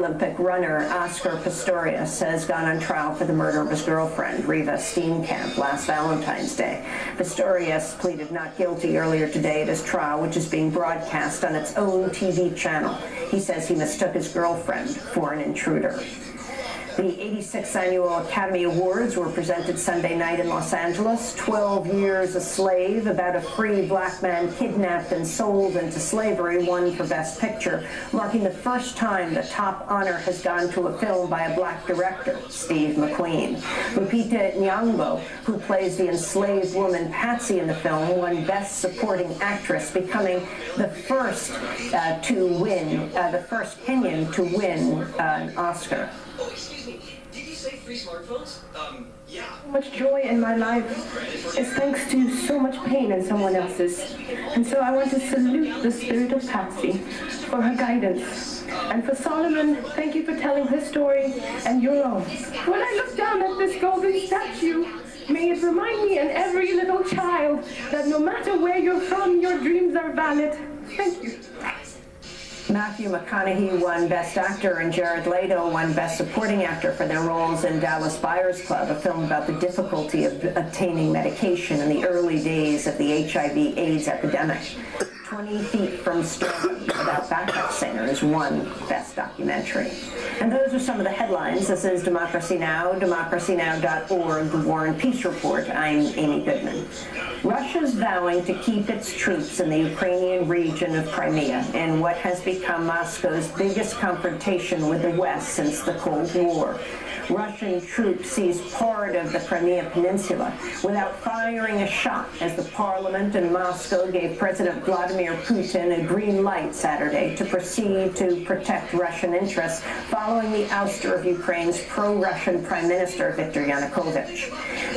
Paralympic runner Oscar Pistorius has gone on trial for the murder of his girlfriend, Riva Steenkamp, last Valentine's Day. Pistorius pleaded not guilty earlier today at his trial, which is being broadcast on its own TV channel. He says he mistook his girlfriend for an intruder. The 86th Annual Academy Awards were presented Sunday night in Los Angeles. 12 Years a Slave, about a free black man kidnapped and sold into slavery, won for Best Picture, marking the first time the top honor has gone to a film by a black director, Steve McQueen. Lupita Nyong'o, who plays the enslaved woman Patsy in the film, won Best Supporting Actress, becoming the first the first Kenyan to win an Oscar. Oh, excuse me. Did you say free smartphones? Yeah. So much joy in my life is thanks to so much pain in someone else's. And so I want to salute the spirit of Patsy for her guidance. And for Solomon, thank you for telling her story and your own. When I look down at this golden statue, may it remind me and every little child that no matter where you're from, your dreams are valid. Thank you. Matthew McConaughey won Best Actor and Jared Leto won Best Supporting Actor for their roles in Dallas Buyers Club, a film about the difficulty of obtaining medication in the early days of the HIV/AIDS epidemic. 20 Feet from Stardom, about backup singers, won Best Documentary. And those are some of the headlines. This is Democracy Now!, democracynow.org, the War and Peace Report. I'm Amy Goodman. Russia's vowing to keep its troops in the Ukrainian region of Crimea in what has become Moscow's biggest confrontation with the West since the Cold War. Russian troops seized part of the Crimea Peninsula without firing a shot as the parliament in Moscow gave President Vladimir Putin a green light Saturday to proceed to protect Russian interests following the ouster of Ukraine's pro-Russian Prime Minister Viktor Yanukovych.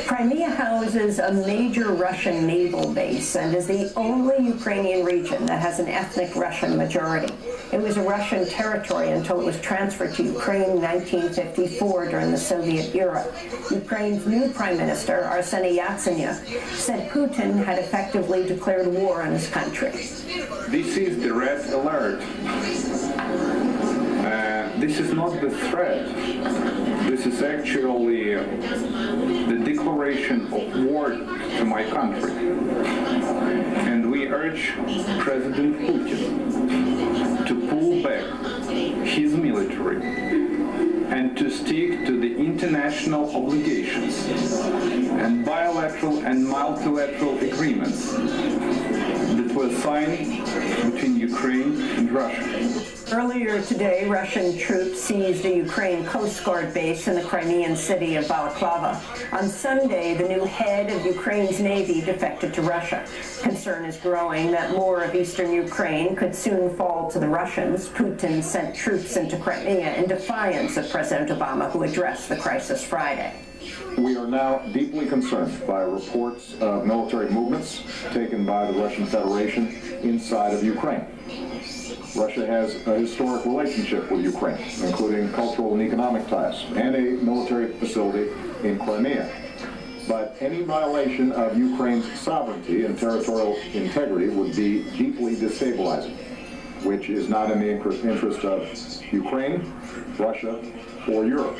Crimea houses a major Russian naval base and is the only Ukrainian region that has an ethnic Russian majority. It was a Russian territory until it was transferred to Ukraine in 1954 during the Soviet era. Ukraine's new Prime Minister, Arseny Yatsenyuk, said Putin had effectively declared war on his country. This is the red alert. This is not the threat. This is actually the declaration of war to my country. And we urge President Putin to pull back his military and to stick to the international obligations and bilateral and multilateral agreements that were signed between Ukraine and Russia. Earlier today, Russian troops seized a Ukraine Coast Guard base in the Crimean city of Balaclava. On Sunday, the new head of Ukraine's Navy defected to Russia. Concern is growing that more of eastern Ukraine could soon fall to the Russians. Putin sent troops into Crimea in defiance of President Obama, who addressed the crisis Friday. We are now deeply concerned by reports of military movements taken by the Russian Federation inside of Ukraine. Russia has a historic relationship with Ukraine, including cultural and economic ties, and a military facility in Crimea. But any violation of Ukraine's sovereignty and territorial integrity would be deeply destabilizing, which is not in the interest of Ukraine, Russia, or Europe.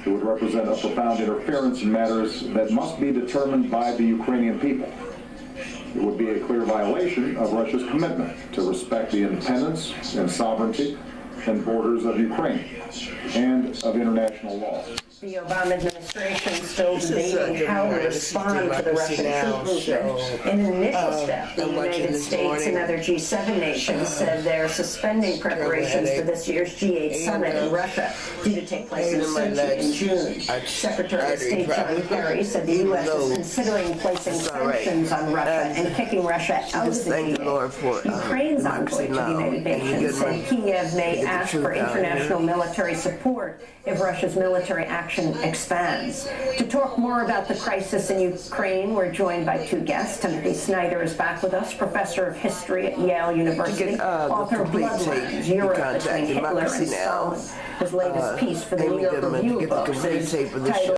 It would represent a profound interference in matters that must be determined by the Ukrainian people. It would be a clear violation of Russia's commitment to respect the independence and sovereignty and borders of Ukraine and of international law. The Obama administration still debating how to respond to the Russian troop movement. In an initial step, the United States and other G7 nations said they're suspending preparations for this year's G8 summit in Russia, due to take place in Sochi in June. Secretary of State John Kerry said the U.S. is considering placing sanctions on Russia and kicking Russia out of the G8. Ukraine's envoy to the United Nations said Kiev may ask for international military support if Russia's military action expands. To talk more about the crisis in Ukraine, we're joined by two guests. Timothy Snyder is back with us, professor of history at Yale University, author of Bloodlines, Europe Between Hitler and Stalin. His latest piece for the New York Review of Books is titled